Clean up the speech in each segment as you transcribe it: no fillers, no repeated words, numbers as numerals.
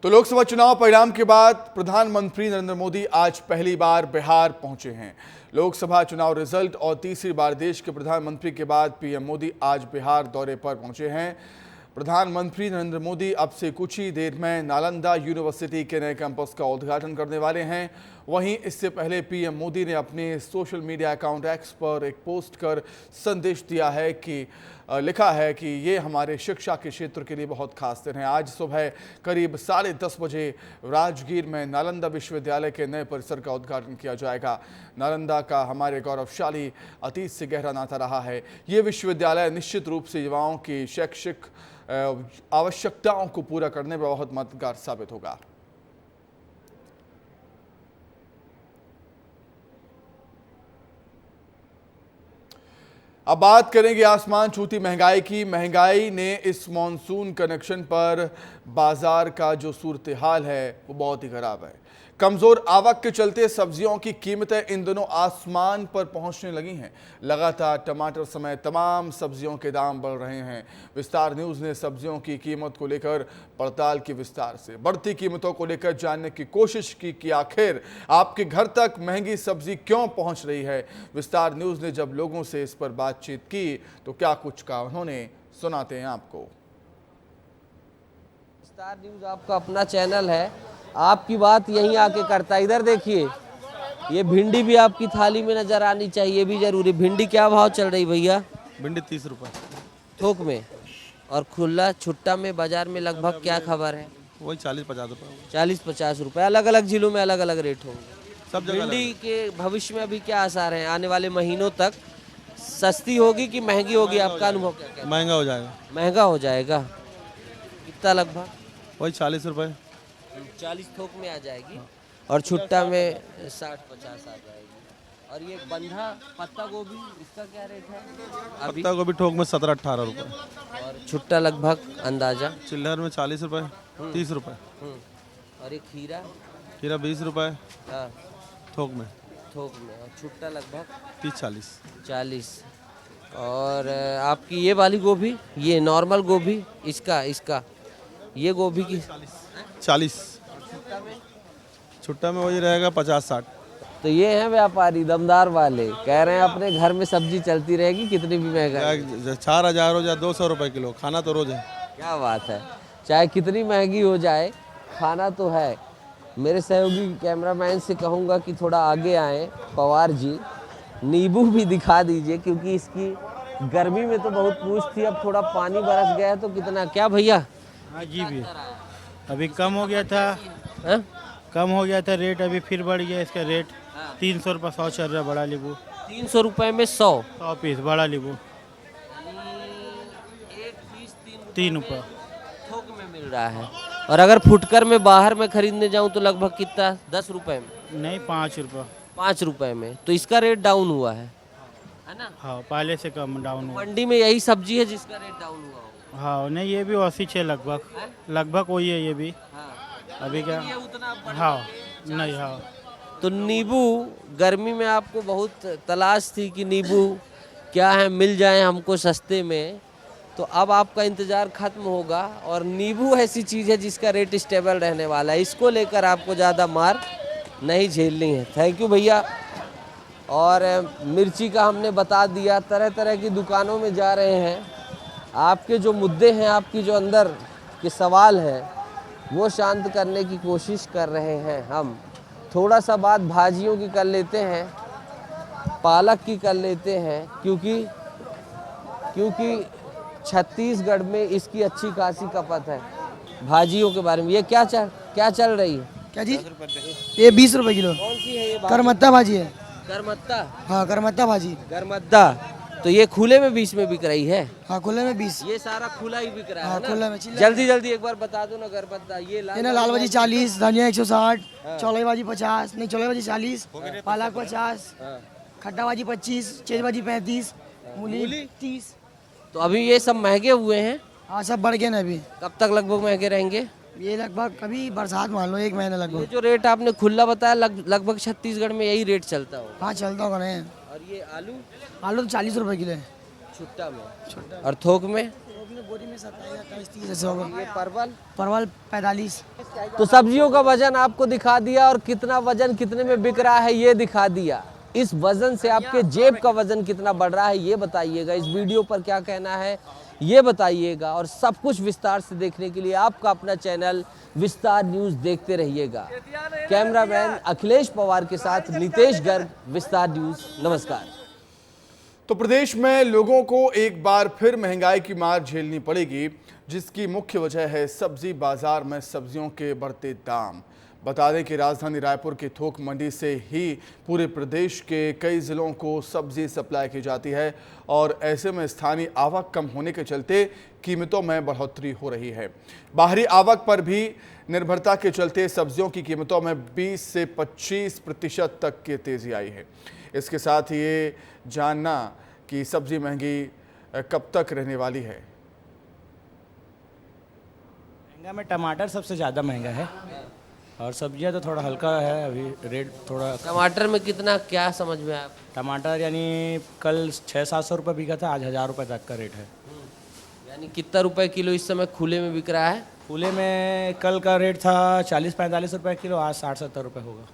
तो लोकसभा चुनाव परिणाम के बाद प्रधानमंत्री नरेंद्र मोदी आज पहली बार बिहार पहुंचे हैं। लोकसभा चुनाव रिजल्ट और तीसरी बार देश के प्रधानमंत्री के बाद पीएम मोदी आज बिहार दौरे पर पहुंचे हैं। प्रधानमंत्री नरेंद्र मोदी अब से कुछ ही देर में नालंदा यूनिवर्सिटी के नए कैंपस का उद्घाटन करने वाले हैं। वहीं इससे पहले पीएम मोदी ने अपने सोशल मीडिया अकाउंट एक्स पर एक पोस्ट कर संदेश दिया है कि लिखा है कि ये हमारे शिक्षा के क्षेत्र के लिए बहुत खास दिन है। आज सुबह करीब 10:30 बजे राजगीर में नालंदा विश्वविद्यालय के नए परिसर का उद्घाटन किया जाएगा। नालंदा का हमारे गौरवशाली अतीत से गहरा नाता रहा है। ये विश्वविद्यालय निश्चित रूप से युवाओं की शैक्षिक आवश्यकताओं को पूरा करने में बहुत मददगार साबित होगा। अब बात करेंगे आसमान छूती महंगाई की। महंगाई ने इस मॉनसून कनेक्शन पर बाजार का जो सूरत हाल है वो बहुत ही खराब है। कमजोर आवक के चलते सब्जियों की कीमतें इन दिनों आसमान पर पहुंचने लगी हैं। लगातार टमाटर समेत तमाम सब्जियों के दाम बढ़ रहे हैं। विस्तार न्यूज ने सब्जियों की कीमत को लेकर पड़ताल की विस्तार से बढ़ती कीमतों को लेकर जानने की कोशिश की कि आखिर आपके घर तक महंगी सब्जी क्यों पहुंच रही है। विस्तार न्यूज ने जब लोगों से इस पर बातचीत की तो क्या कुछ कहा उन्होंने, सुनाते हैं आपको। विस्तार न्यूज आपका अपना चैनल है, आपकी बात यहीं आके करता है। इधर देखिए, ये भिंडी भी आपकी थाली में नजर आनी चाहिए, भी जरूरी। भिंडी क्या भाव चल रही भैया? भिंडी 30 रुपये थोक में, और खुला छुट्टा में बाजार में लगभग क्या खबर है? वही 40-50 रुपये। 40-50 रुपये। अलग अलग जिलों में अलग अलग रेट होंगे। सब जगह भिंडी के भविष्य में अभी क्या आसार हैं? आने वाले महीनों तक सस्ती होगी कि महंगी होगी? आपका अनुभव क्या है? महंगा हो जाएगा। महंगा हो जाएगा। कितना लगभग? वही 40 रुपये। 40 थोक में आ जाएगी और छुट्टा में 60-50 आ जाएगी। और ये बंधा पत्ता गोभी, इसका क्या रेट है अभी? पत्ता गोभी ठोक में 17-18 रुपये और छुट्टा लगभग अंदाजा? चिल्लर में 40 रुपये, 30 रुपये। और ये खीरा? खीरा 20 रुपये हाँ, थोक में। और छुट्टा लगभग 30-40। 40। और आपकी ये वाली गोभी, ये नॉर्मल गोभी, इसका ये गोभी की 40। छुट्टा में वही रहेगा 50-60। तो ये हैं व्यापारी दमदार वाले, कह रहे हैं अपने घर में सब्जी चलती रहेगी कितनी भी महंगाई। 4000 हो जाए 200 रुपये किलो, खाना तो रोज है। क्या बात है, चाहे कितनी महंगी हो जाए खाना तो है। मेरे सहयोगी कैमरामैन से कहूँगा कि थोड़ा आगे आए। पवार जी, नींबू भी दिखा दीजिए, क्योंकि इसकी गर्मी में तो बहुत पूछ थी, अब थोड़ा पानी बरस गया है तो कितना। क्या भैया? हाँ जी, भी अभी कम हो गया था। है? कम हो गया था रेट, अभी फिर बढ़ गया इसका रेट। 300 रुपये 100 चल रहा है बड़ा नींबू। 300 रुपये में 100 पीस बड़ा नींबू। 3 रुपये थोक में मिल रहा है। और अगर फुटकर में बाहर में खरीदने जाऊं तो लगभग कितना? 10 रुपये में? नहीं, 5 रुपये। 5 रुपये में। तो इसका रेट डाउन हुआ है ना? हाँ, पहले से कम डाउन हुआ। मंडी में यही सब्जी है जिसका रेट डाउन हुआ हो? हाँ, नहीं ये भी 80 है लगभग वही है ये भी। हाँ। अभी क्या? ये उतना हाँ नहीं। हाँ, तो नींबू गर्मी में आपको बहुत तलाश थी कि नींबू क्या है, मिल जाए हमको सस्ते में। तो अब आपका इंतज़ार ख़त्म होगा और नींबू ऐसी चीज़ है जिसका रेट स्टेबल रहने वाला है। इसको लेकर आपको ज़्यादा मार नहीं झेलनी है। थैंक यू भैया। और मिर्ची का हमने बता दिया। तरह तरह की दुकानों में जा रहे हैं। आपके जो मुद्दे हैं, आपकी जो अंदर के सवाल हैं, वो शांत करने की कोशिश कर रहे हैं हम। थोड़ा सा बात भाजियों की कर लेते हैं, पालक की कर लेते हैं, क्योंकि छत्तीसगढ़ में इसकी अच्छी खासी खपत है। भाजियों के बारे में ये क्या चल रही है? क्या जी? ये 20 रुपए किलो। कौन सी है ये? करमत्ता भाजी है। करमत्ता? हाँ, करमत्ता भाजी। करमत्ता तो ये खुले में 20 में बिक रही है? हाँ, खुले में 20। ये सारा खुला ही बिक रहा है हाँ, ना? खुला में। जल्दी एक बार बता दो ना करमत्ता। ये लाल भाजी 40, धनिया 160, चौलाई भाजी 50, नहीं चौलाई भाजी 40, पालक 50, खट्टा भाजी 25, चेज भाजी 35, मूली 30। तो अभी ये सब महंगे हुए हैं? हाँ, सब बढ़ गए ना अभी। कब तक लगभग महंगे रहेंगे? ये लगभग कभी बरसात मान लो 1 महीना ये लगभग। जो रेट आपने खुला बताया लगभग छत्तीसगढ़ में यही रेट चलता हो? हाँ, चलता होगा नहीं। और ये आलू? आलू तो 40 रुपए किलो है छुट्टा में। और थोक में? थोक में बोरी में 27, 28, 30 ऐसे होगा। ये परवल परवल 45। तो सब्जियों का वजन आपको दिखा दिया और कितना वजन कितने में बिक रहा है ये दिखा दिया। इस वजन से आपके जेब का वजन कितना बढ़ रहा है ये बताइएगा। इस वीडियो पर क्या कहना है ये बताइएगा। और सब कुछ विस्तार से देखने के लिए आपका अपना चैनल विस्तार न्यूज देखते रहिएगा। कैमरामैन अखिलेश पवार के साथ नितेश गर्ग, विस्तार न्यूज। नमस्कार। तो प्रदेश में लोगों को एक बार फिर महंगाई की मार झेलनी पड़ेगी, जिसकी मुख्य वजह है सब्जी बाजार में सब्जियों के बढ़ते दाम। बता दें कि राजधानी रायपुर की थोक मंडी से ही पूरे प्रदेश के कई जिलों को सब्जी सप्लाई की जाती है और ऐसे में स्थानीय आवक कम होने के चलते कीमतों में बढ़ोतरी हो रही है। बाहरी आवक पर भी निर्भरता के चलते सब्जियों की कीमतों में 20 से 25% तक की तेजी आई है। इसके साथ ये जानना कि सब्जी महंगी कब तक रहने वाली है। महंगा में टमाटर सबसे ज़्यादा महंगा है और सब्जियां तो थोड़ा हल्का है। अभी रेट थोड़ा टमाटर में कितना क्या समझ में आया? टमाटर यानी कल 600-700 रुपये बिका था, आज 1000 रुपये तक का रेट है। यानी कितना रुपए किलो इस समय खुले में बिक रहा है? फूले में कल का रेट था 40-45 रुपये किलो, आज 60-70 रुपये होगा।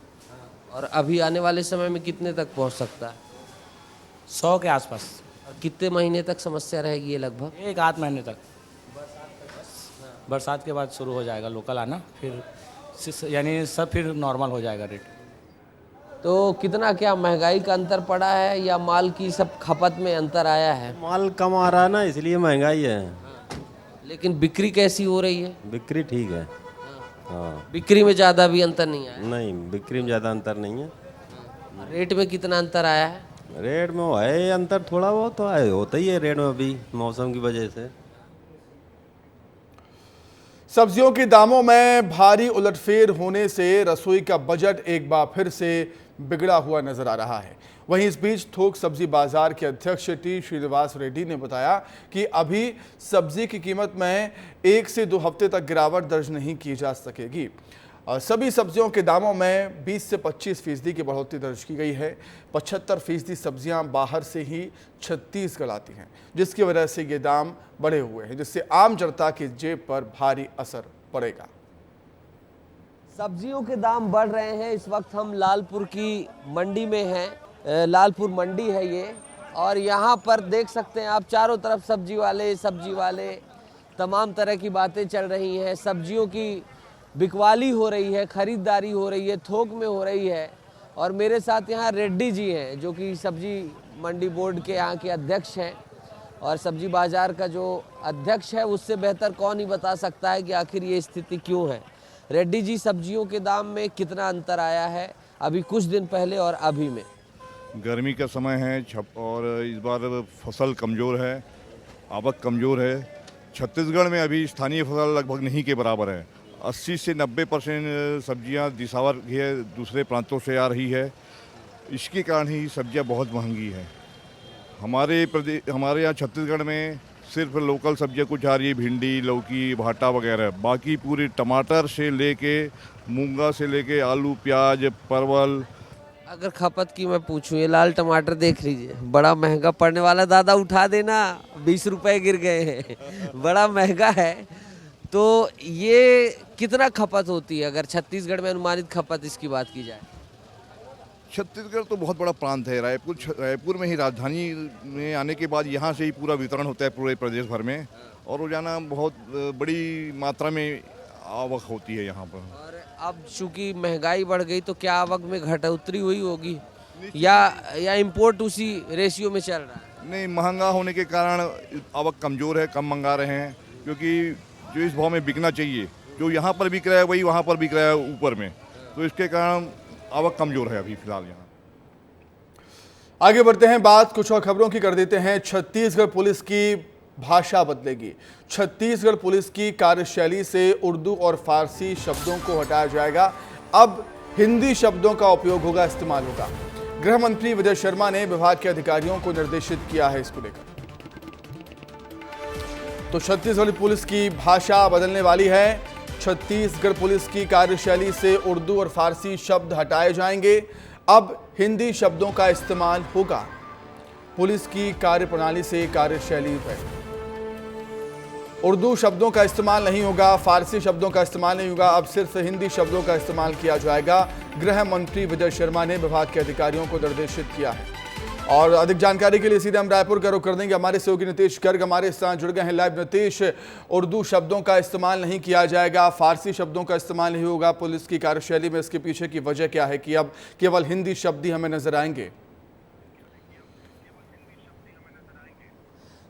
और अभी आने वाले समय में कितने तक पहुंच सकता है? 100 के आसपास। और कितने महीने तक समस्या रहेगी ये लगभग? 1-8 महीने तक। बरसात के बाद शुरू हो जाएगा लोकल आना, फिर यानी सब फिर नॉर्मल हो जाएगा रेट। तो कितना क्या महंगाई का अंतर पड़ा है या माल की सब खपत में अंतर आया है? माल कम आ रहा है ना, इसलिए महंगाई है। लेकिन बिक्री कैसी हो रही है? बिक्री ठीक है। हाँ, बिक्री में ज़्यादा भी अंतर नहीं आया? नहीं बिक्री में ज़्यादा अंतर नहीं है। रेट में कितना अंतर आया है? रेट में है अंतर, थोड़ा बहुत तो है, होता ही है रेट में अभी मौसम की वजह से। सब्जियों के दामों में भारी उलटफेर होने से रसोई का बजट एक बार फिर से बिगड़ा हुआ नजर आ रहा है। वहीं इस बीच थोक सब्जी बाजार के अध्यक्ष टी श्रीनिवास रेड्डी ने बताया कि अभी सब्जी की कीमत में 1 से 2 हफ्ते तक गिरावट दर्ज नहीं की जा सकेगी। सभी सब्जियों के दामों में 20 से 25% की बढ़ोतरी दर्ज की गई है। 75% सब्जियां बाहर से ही छत्तीसगढ़ आती हैं, जिसकी वजह से ये दाम बढ़े हुए हैं, जिससे आम जनता की जेब पर भारी असर पड़ेगा। सब्जियों के दाम बढ़ रहे हैं। इस वक्त हम लालपुर की मंडी में हैं। लालपुर मंडी है ये, और यहाँ पर देख सकते हैं आप चारों तरफ सब्जी वाले तमाम तरह की बातें चल रही हैं। सब्जियों की बिकवाली हो रही है, खरीदारी हो रही है, थोक में हो रही है। और मेरे साथ यहाँ रेड्डी जी हैं जो कि सब्जी मंडी बोर्ड के यहाँ के अध्यक्ष हैं, और सब्जी बाजार का जो अध्यक्ष है उससे बेहतर कौन ही बता सकता है कि आखिर ये स्थिति क्यों है। रेड्डी जी, सब्जियों के दाम में कितना अंतर आया है अभी कुछ दिन पहले और अभी में? गर्मी का समय है और इस बार फसल कमज़ोर है, आवक कमज़ोर है। छत्तीसगढ़ में अभी स्थानीय फसल लगभग नहीं के बराबर है। 80 से 90% सब्जियां दिसावर है दूसरे प्रांतों से आ रही है। इसके कारण ही सब्जियां बहुत महंगी हैं। हमारे यहाँ छत्तीसगढ़ में सिर्फ लोकल सब्जियां कुछ आ रही है, भिंडी, लौकी, भाटा वगैरह। बाकी पूरी टमाटर से लेके मूंगा से लेके आलू, प्याज, परवल। अगर खपत की मैं पूछूं, ये लाल टमाटर देख लीजिए, बड़ा महंगा पड़ने वाला। दादा उठा देना, 20 रुपए गिर गए हैं। बड़ा महंगा है। तो ये कितना खपत होती है अगर छत्तीसगढ़ में अनुमानित खपत इसकी बात की जाए? छत्तीसगढ़ तो बहुत बड़ा प्रांत है। रायपुर में ही राजधानी में आने के बाद यहाँ से ही पूरा वितरण होता है पूरे प्रदेश भर में, और रोजाना बहुत बड़ी मात्रा में आवक होती है यहाँ पर। और अब चूंकि महंगाई बढ़ गई तो क्या आवक में घटोतरी हुई होगी या इंपोर्ट उसी रेशियो में चल रहा है? नहीं, महंगा होने के कारण आवक कमज़ोर है, कम मंगा रहे हैं, क्योंकि जो इस भाव में बिकना चाहिए, जो यहाँ पर बिक रहा है वही वहाँ पर बिक रहा है ऊपर में, तो इसके कारण आवक कमज़ोर है अभी फिलहाल यहाँ। आगे बढ़ते हैं, बात कुछ और खबरों की कर देते हैं। छत्तीसगढ़ पुलिस की भाषा बदलेगी। छत्तीसगढ़ पुलिस की कार्यशैली से उर्दू और फारसी शब्दों को हटाया जाएगा। अब हिंदी शब्दों का उपयोग होगा, इस्तेमाल होगा। गृह मंत्री विजय शर्मा ने विभाग के अधिकारियों को निर्देशित किया है इसको लेकर। तो छत्तीसगढ़ पुलिस की भाषा बदलने वाली है। छत्तीसगढ़ पुलिस की कार्यशैली से उर्दू और फारसी शब्द हटाए जाएंगे। अब हिंदी शब्दों का इस्तेमाल होगा। पुलिस की कार्यप्रणाली से कार्यशैली है। उर्दू शब्दों का इस्तेमाल नहीं होगा, फारसी शब्दों का इस्तेमाल नहीं होगा, अब सिर्फ हिंदी शब्दों का इस्तेमाल किया जाएगा। गृह मंत्री विजय शर्मा ने विभाग के अधिकारियों को निर्देशित किया है। और अधिक जानकारी के लिए सीधे हम रायपुर का रुख कर देंगे। हमारे सहयोगी नीतीश गर्ग हमारे साथ जुड़ गए हैं लाइव। नीतीश, उर्दू शब्दों का इस्तेमाल नहीं किया जाएगा, फारसी शब्दों का इस्तेमाल नहीं होगा, पुलिस की कार्यशैली में इसके पीछे की वजह क्या है कि अब केवल हिंदी शब्द ही हमें नजर आएंगे?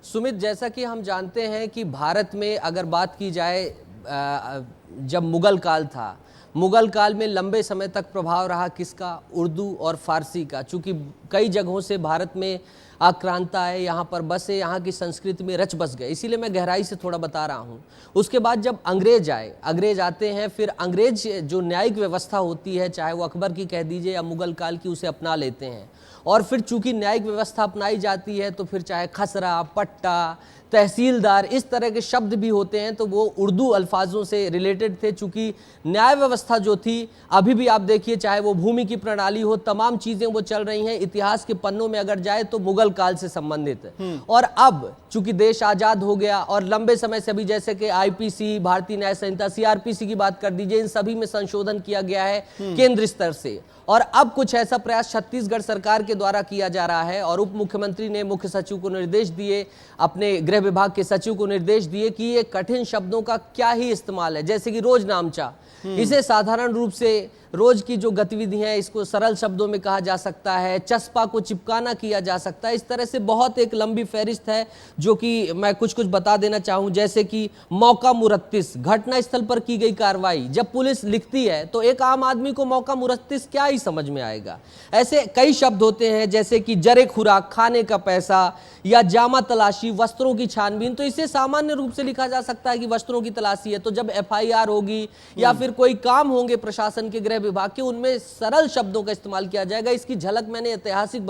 सुमित, जैसा कि हम जानते हैं कि भारत में अगर बात की जाए, जब मुगल काल था, मुगल काल में लंबे समय तक प्रभाव रहा किसका? उर्दू और फारसी का। चूँकि कई जगहों से भारत में आक्रांता है, यहाँ पर बसे, यहाँ की संस्कृति में रच बस गए, इसीलिए मैं गहराई से थोड़ा बता रहा हूँ। उसके बाद जब अंग्रेज आते हैं, फिर अंग्रेज जो न्यायिक व्यवस्था होती है, चाहे वो अकबर की कह दीजिए या मुगल काल की, उसे अपना लेते हैं। और फिर चूंकि न्यायिक व्यवस्था अपनाई जाती है तो फिर चाहे खसरा, पट्टा, तहसीलदार, इस तरह के शब्द भी होते हैं, तो वो उर्दू अल्फाजों से रिलेटेड थे। चूंकि न्याय व्यवस्था जो थी, अभी भी आप देखिए, चाहे वो भूमि की प्रणाली हो, तमाम चीज़ें वो चल रही हैं। इतिहास के पन्नों में अगर जाए तो मुगल काल से संबंधित। और अब चूंकि देश आज़ाद हो गया और लंबे समय से भी, जैसे कि आईपीसी, भारतीय न्याय संहिता, सीआरपीसी की बात कर दीजिए, इन सभी में संशोधन किया गया है केंद्र स्तर से। और अब कुछ ऐसा प्रयास छत्तीसगढ़ सरकार के द्वारा किया जा रहा है और उप मुख्यमंत्री ने मुख्य सचिव को निर्देश दिए, अपने गृह विभाग के सचिव को निर्देश दिए कि ये कठिन शब्दों का क्या ही इस्तेमाल है, जैसे कि रोज नामचा, इसे साधारण रूप से रोज की जो गतिविधि है इसको सरल शब्दों में कहा जा सकता है, चस्पा को चिपकाना किया जा सकता है। इस तरह से बहुत एक लंबी फहरिस्त है जो कि मैं कुछ बता देना चाहूँ, जैसे कि मौका मुरत्तिस, घटना स्थल पर की गई कार्रवाई। जब पुलिस लिखती है तो एक आम आदमी को मौका मुरत्तिस क्या ही समझ में आएगा। ऐसे कई शब्द होते हैं, जैसे कि जरे खुराक, खाने का पैसा, या जामा तलाशी, वस्त्रों की छानबीन। तो इसे सामान्य रूप से लिखा जा सकता है कि वस्त्रों की तलाशी है। तो जब एफआईआर होगी या फिर कोई काम होंगे प्रशासन के, गृह विभाग के, उनमें सरल शब्दों का इस्तेमाल किया जाएगा। इसकी झलक मैंने ऐतिहासिक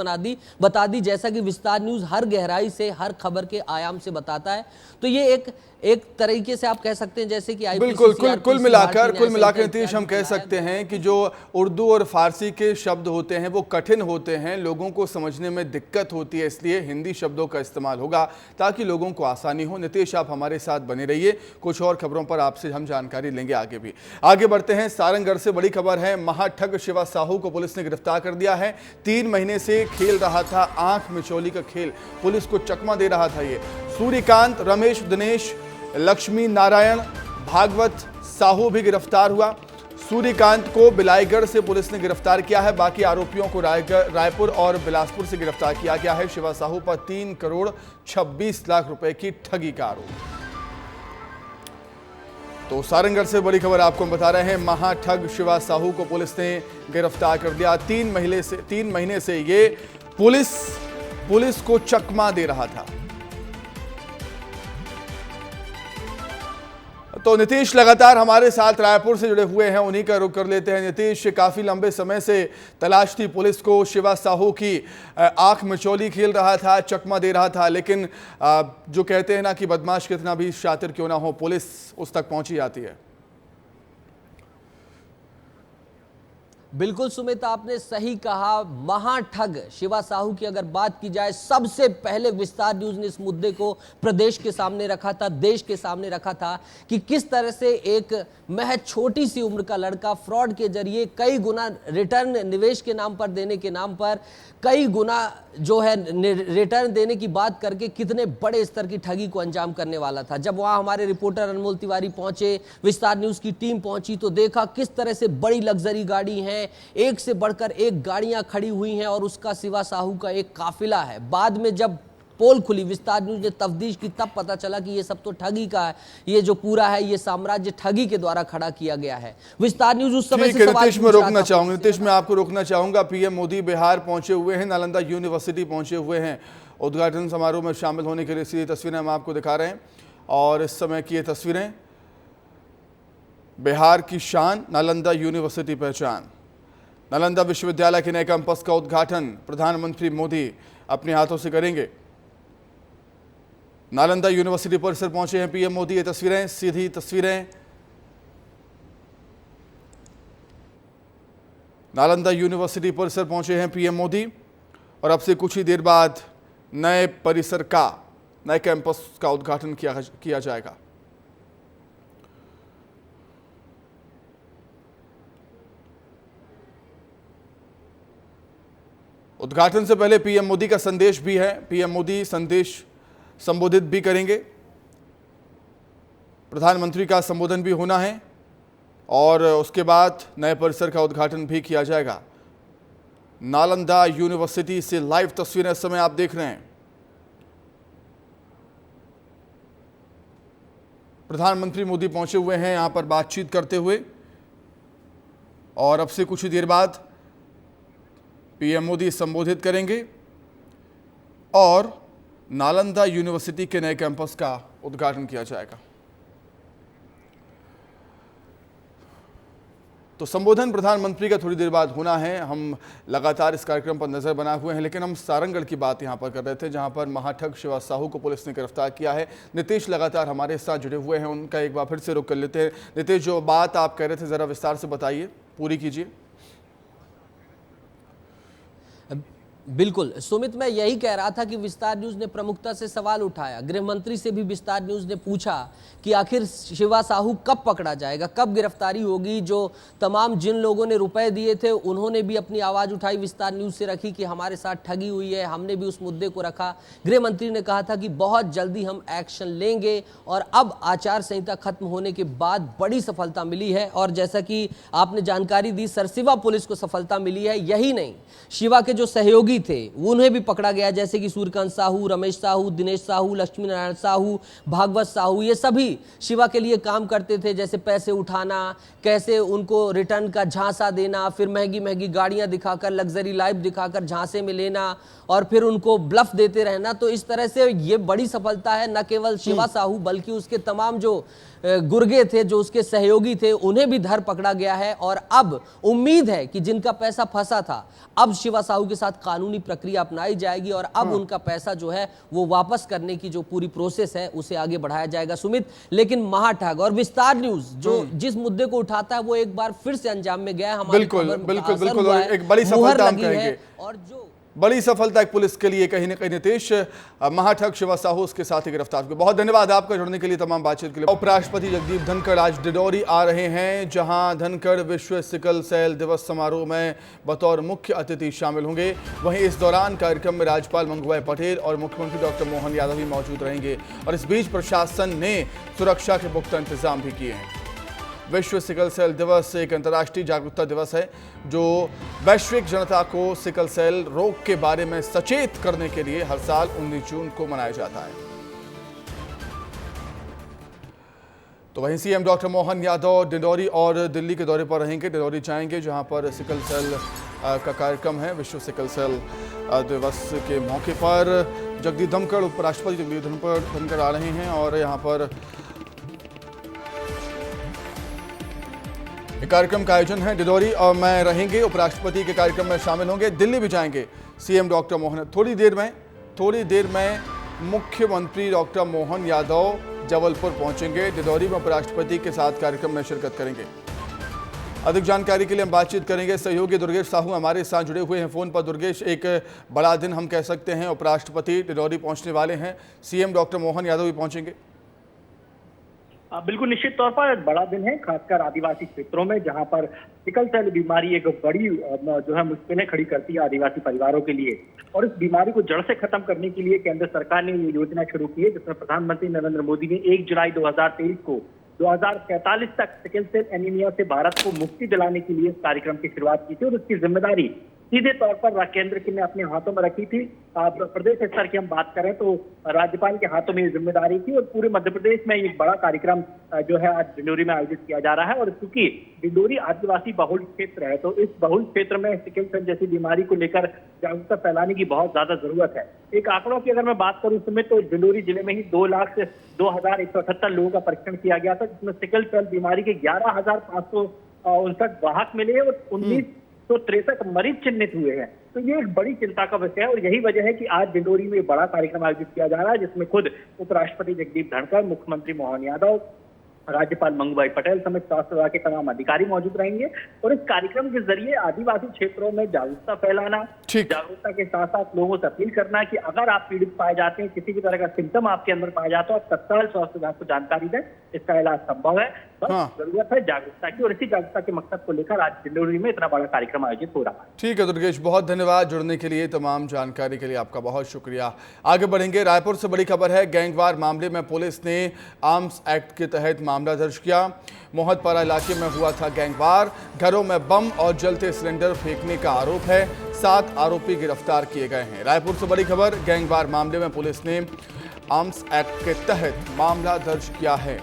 बता दी, जैसा कि विस्तार न्यूज हर गहराई से, हर खबर के आयाम से बताता है। तो ये एक तरीके से आप कह सकते हैं, जैसे कि बिल्कुल कुल मिलाकर नीतीश हम कह सकते हैं कि जो उर्दू और फारसी के शब्द होते हैं वो कठिन होते हैं, लोगों को समझने में दिक्कत होती है, इसलिए हिंदी शब्दों का इस्तेमाल होगा ताकि लोगों को आसानी हो। नीतीश, आप हमारे साथ बने रहिए, कुछ और खबरों पर आपसे हम जानकारी लेंगे आगे भी। आगे बढ़ते हैं, सारंगगढ़ से बड़ी खबर है। महाठग शिवा साहू को पुलिस ने गिरफ्तार कर दिया है। 3 महीने से खेल रहा था आंख मिचौली का खेल, पुलिस को चकमा दे रहा था। ये सूर्यकांत, रमेश, दिनेश, लक्ष्मी नारायण, भागवत साहू भी गिरफ्तार हुआ। सूर्यकांत को बिलाईगढ़ से पुलिस ने गिरफ्तार किया है, बाकी आरोपियों को रायपुर और बिलासपुर से गिरफ्तार किया गया है। शिवा साहू पर 3 करोड़ 26 लाख रुपए की ठगी का आरोप। तो सारंगगढ़ से बड़ी खबर आपको हम बता रहे हैं, महाठग शिवा साहू को पुलिस ने गिरफ्तार कर दिया। 3 महीने से ये पुलिस को चकमा दे रहा था। तो नीतीश लगातार हमारे साथ रायपुर से जुड़े हुए हैं, उन्हीं का रुख कर लेते हैं। नीतीश, काफी लंबे समय से तलाश थी पुलिस को, शिवा साहू की आंख मिचौली खेल रहा था, चकमा दे रहा था, लेकिन जो कहते हैं ना कि बदमाश कितना भी शातिर क्यों ना हो, पुलिस उस तक पहुंची जाती है। बिल्कुल सुमित, आपने सही कहा। महाठग शिवा साहू की अगर बात की जाए, सबसे पहले विस्तार न्यूज ने इस मुद्दे को प्रदेश के सामने रखा था, देश के सामने रखा था कि किस तरह से एक महज छोटी सी उम्र का लड़का फ्रॉड के जरिए कई गुना रिटर्न निवेश के नाम पर देने के नाम पर कई गुना जो है रिटर्न देने की बात करके कितने बड़े स्तर की ठगी को अंजाम करने वाला था। जब वहां हमारे रिपोर्टर अनमोल तिवारी पहुंचे, विस्तार न्यूज की टीम पहुंची, तो देखा किस तरह से बड़ी लग्जरी गाड़ी है, एक से बढ़कर एक गाड़ियां खड़ी हुई हैं और उसका शिवा साहू का एक काफिला है। बाद में जब पोल खुली, विस्तार न्यूज ने तफ्तीश की, तब पता चला कि ये सब तो ठगी का है, ये जो पूरा है ये साम्राज्य ठगी के द्वारा खड़ा किया गया है। विस्तार न्यूज उस समय से नीतीश में रोकना चाहूंगा, नीतीश में आपको रोकना चाहूंगा। पीएम मोदी बिहार पहुंचे हुए हैं, नालंदा यूनिवर्सिटी पहुंचे हुए हैं, उद्घाटन समारोह में शामिल होने के लिए। सीधी तस्वीरें हम आपको दिखा रहे हैं और इस समय की ये तस्वीरें, बिहार की शान, नालंदा यूनिवर्सिटी पहचान। नालंदा विश्वविद्यालय के नए कैंपस का उद्घाटन प्रधानमंत्री मोदी अपने हाथों से करेंगे। नालंदा यूनिवर्सिटी परिसर पहुंचे हैं पीएम मोदी। ये तस्वीरें, सीधी तस्वीरें, नालंदा यूनिवर्सिटी परिसर पहुंचे हैं पीएम मोदी और अब से कुछ ही देर बाद नए परिसर का, नए कैंपस का उद्घाटन किया जाएगा। उद्घाटन से पहले पीएम मोदी का संदेश भी है। पीएम मोदी संदेश संबोधित भी करेंगे, प्रधानमंत्री का संबोधन भी होना है और उसके बाद नए परिसर का उद्घाटन भी किया जाएगा। नालंदा यूनिवर्सिटी से लाइव तस्वीरें इस समय आप देख रहे हैं। प्रधानमंत्री मोदी पहुंचे हुए हैं यहां पर बातचीत करते हुए और अब से कुछ ही देर बाद पीएम मोदी संबोधित करेंगे और नालंदा यूनिवर्सिटी के नए कैंपस का उद्घाटन किया जाएगा। तो संबोधन प्रधानमंत्री का थोड़ी देर बाद होना है। हम लगातार इस कार्यक्रम पर नजर बनाए हुए हैं, लेकिन हम सारंगगढ़ की बात यहां पर कर रहे थे, जहां पर महाठग शिवा साहू को पुलिस ने गिरफ्तार किया है। नीतीश लगातार हमारे साथ जुड़े हुए हैं, उनका एक बार फिर से रुख कर लेते हैं। नीतीश, जो बात आप कह रहे थे जरा विस्तार से बताइए, पूरी कीजिए। बिल्कुल सुमित, मैं यही कह रहा था कि विस्तार न्यूज ने प्रमुखता से सवाल उठाया। गृह मंत्री से भी विस्तार न्यूज ने पूछा कि आखिर शिवा साहू कब पकड़ा जाएगा, कब गिरफ्तारी होगी। जो तमाम जिन लोगों ने रुपए दिए थे उन्होंने भी अपनी आवाज उठाई, विस्तार न्यूज से रखी कि हमारे साथ ठगी हुई है। हमने भी उस मुद्दे को रखा। गृह मंत्री ने कहा था कि बहुत जल्दी हम एक्शन लेंगे और अब आचार संहिता खत्म होने के बाद बड़ी सफलता मिली है। और जैसा कि आपने जानकारी दी, सरसिवा पुलिस को सफलता मिली है। यही नहीं, शिवा के जो सहयोगी थे उन्हें भी पकड़ा गया, जैसे कि सूर्यकांत साहू, रमेश साहू, दिनेश साहू, लक्ष्मी नारायण साहू, भागवत साहू। ये सभी शिवा के लिए काम करते थे, जैसे पैसे उठाना, कैसे उनको रिटर्न का झांसा देना, फिर महंगी महंगी गाड़ियां दिखाकर, लग्जरी लाइफ दिखाकर झांसे में लेना और फिर उनको ब्लफ देते रहना। तो इस तरह से ये बड़ी सफलता है। न केवल शिवा साहू बल्कि उसके तमाम जो गुर्गे थे, जो उसके सहयोगी थे, उन्हें भी धर पकड़ा गया है। और अब उम्मीद है कि जिनका पैसा फंसा था, अब शिवा साहू के साथ कानूनी प्रक्रिया अपनाई जाएगी और अब उनका पैसा जो है वो वापस करने की जो पूरी प्रोसेस है उसे आगे बढ़ाया जाएगा। सुमित, लेकिन महाठग और विस्तार न्यूज जो जिस मुद्दे को उठाता है वो एक बार फिर से अंजाम में गया है। हमारी बिल्कुल बिल्कुल बिल्कुल, एक बड़ी सफलता हम कहेंगे, और जो बड़ी सफलता एक पुलिस के लिए कहीं न कहीं। नीतीश, महाठग शिवा साहू उसके साथ ही गिरफ्तार हुए। बहुत धन्यवाद आपका जुड़ने के लिए, तमाम बातचीत के लिए। उपराष्ट्रपति जगदीप धनखड़ आज डिडौरी आ रहे हैं, जहां धनखड़ विश्व सिकल सेल दिवस समारोह में बतौर मुख्य अतिथि शामिल होंगे। वहीं इस दौरान कार्यक्रम में राज्यपाल मंगूभाई पटेल और मुख्यमंत्री डॉक्टर मोहन यादव भी मौजूद रहेंगे। और इस बीच प्रशासन ने सुरक्षा के पुख्ता इंतजाम भी किए हैं। विश्व सिकल सेल दिवस एक अंतर्राष्ट्रीय जागरूकता दिवस है जो वैश्विक जनता को सिकल सेल रोग के बारे में सचेत करने के लिए हर साल 19 जून को मनाया जाता है। तो वहीं सीएम डॉक्टर मोहन यादव डिंडौरी और दिल्ली के दौरे पर रहेंगे। डिंडौरी जाएंगे जहां पर सिकल सेल का कार्यक्रम है। विश्व सिकल सेल दिवस के मौके पर जगदीप धनखड़, उपराष्ट्रपति जगदीप धनखड़ आ रहे हैं और यहाँ पर कार्यक्रम का आयोजन है। डिडौरी और मैं रहेंगे, उपराष्ट्रपति के कार्यक्रम में शामिल होंगे। दिल्ली भी जाएंगे सीएम डॉक्टर मोहन। थोड़ी देर में मुख्यमंत्री डॉक्टर मोहन यादव जबलपुर पहुंचेंगे। डिडौरी में उपराष्ट्रपति के साथ कार्यक्रम में शिरकत करेंगे। अधिक जानकारी के लिए हम बातचीत करेंगे। सहयोगी दुर्गेश साहू हमारे साथ जुड़े हुए हैं फोन पर। दुर्गेश, एक बड़ा दिन हम कह सकते हैं, उपराष्ट्रपति डिडौरी पहुंचने वाले हैं, सीएम डॉक्टर मोहन यादव भी पहुंचेंगे। बिल्कुल निश्चित तौर पर बड़ा दिन है, खासकर आदिवासी क्षेत्रों में, जहां पर सिकल सेल बीमारी एक बड़ी जो है मुश्किलें खड़ी करती है आदिवासी परिवारों के लिए। और इस बीमारी को जड़ से खत्म करने के लिए केंद्र सरकार ने ये योजना शुरू की है, जिसमें प्रधानमंत्री नरेंद्र मोदी ने 1 जुलाई 2023 को 2045 तक सिकल सेल एनीमिया से भारत को मुक्ति दिलाने के लिए इस कार्यक्रम की शुरुआत की थी। और उसकी जिम्मेदारी सीधे तौर पर केंद्र की ने अपने हाथों में रखी थी। प्रदेश स्तर की हम बात करें तो राज्यपाल के हाथों में ये जिम्मेदारी थी। और पूरे मध्य प्रदेश में एक बड़ा कार्यक्रम जो है आज डिंडौरी में आयोजित किया जा रहा है। और क्योंकि डिंडौरी आदिवासी बहुल क्षेत्र है, तो इस बहुल क्षेत्र में सिकल सेल जैसी बीमारी को लेकर जागरूकता फैलाने की बहुत ज्यादा जरूरत है। एक आंकड़ों की अगर मैं बात करूं समय, तो डिंडौरी जिले में ही 2 लाख से 2,178 लोगों का परीक्षण किया गया था, जिसमें सिकल सेल बीमारी के 11,559 वाहक मिले और 1963 मरीज चिन्हित हुए हैं। तो ये एक बड़ी चिंता का विषय है और यही वजह है कि आज डिंडौरी में बड़ा कार्यक्रम आयोजित किया जा रहा है, जिसमें खुद उपराष्ट्रपति जगदीप धनखड़, मुख्यमंत्री मोहन यादव, राज्यपाल मंगूभाई पटेल समेत स्वास्थ्य विभाग के तमाम अधिकारी मौजूद रहेंगे। और इस कार्यक्रम के जरिए आदिवासी क्षेत्रों में जागरूकता फैलाना, जागरूकता के साथ साथ लोगों से अपील करना कि अगर आप पीड़ित पाए जाते हैं, किसी भी तरह का सिम्टम आपके अंदर पाया जाता है, आप तत्काल स्वास्थ्य विभाग को जानकारी दें, इसका इलाज संभव है। बस हाँ। जरूरत है जागरूकता की, और इसी जागरूकता के मकसद को लेकर आज डिंडोरी में इतना बड़ा कार्यक्रम आयोजित हो रहा है। ठीक है दुर्गेश, बहुत धन्यवाद जुड़ने के लिए, तमाम जानकारी के लिए आपका बहुत शुक्रिया। आगे बढ़ेंगे। रायपुर से बड़ी खबर है। गैंगवार मामले में पुलिस ने आर्म्स एक्ट के तहत मामला दर्ज किया। मोहतपारा इलाके में हुआ था गैंगवार। घरों में बम और जलते सिलेंडर फेंकने का आरोप है। 7 आरोपी गिरफ्तार किए गए हैं। रायपुर से बड़ी खबर। गैंगवार मामले में पुलिस ने आर्म्स एक्ट के तहत मामला दर्ज किया है।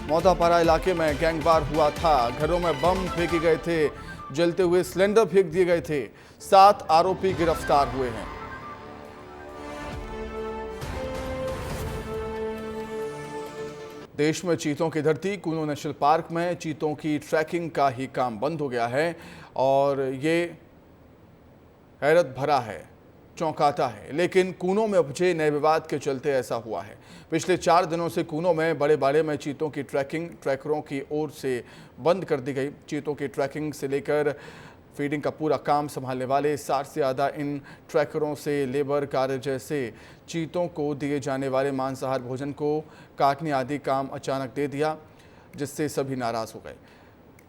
मोहतपारा इलाके में गैंगवार हुआ था। घरों में बम फेंके गए थे, जलते हुए सिलेंडर फेंक दिए गए थे। 7 आरोपी गिरफ्तार हुए हैं। देश में चीतों की धरती कूनो नेशनल पार्क में चीतों की ट्रैकिंग का ही काम बंद हो गया है और ये हैरत भरा है, चौंकाता है। लेकिन कूनो में उपजे नए विवाद के चलते ऐसा हुआ है। पिछले 4 दिनों से कूनो में बड़े बाड़े में चीतों की ट्रैकिंग ट्रैकरों की ओर से बंद कर दी गई। चीतों की ट्रैकिंग से लेकर फीडिंग का पूरा काम संभालने वाले 60 से ज़्यादा इन ट्रैकरों से लेबर कार्य जैसे चीतों को दिए जाने वाले मांसाहार भोजन को काटने आदि काम अचानक दे दिया, जिससे सभी नाराज़ हो गए।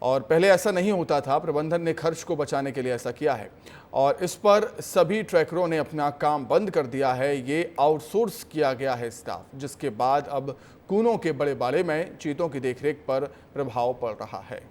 और पहले ऐसा नहीं होता था। प्रबंधन ने खर्च को बचाने के लिए ऐसा किया है और इस पर सभी ट्रैकरों ने अपना काम बंद कर दिया है। ये आउटसोर्स किया गया है स्टाफ, जिसके बाद अब कूनों के बड़े बाड़े में चीतों की देखरेख पर प्रभाव पड़ रहा है।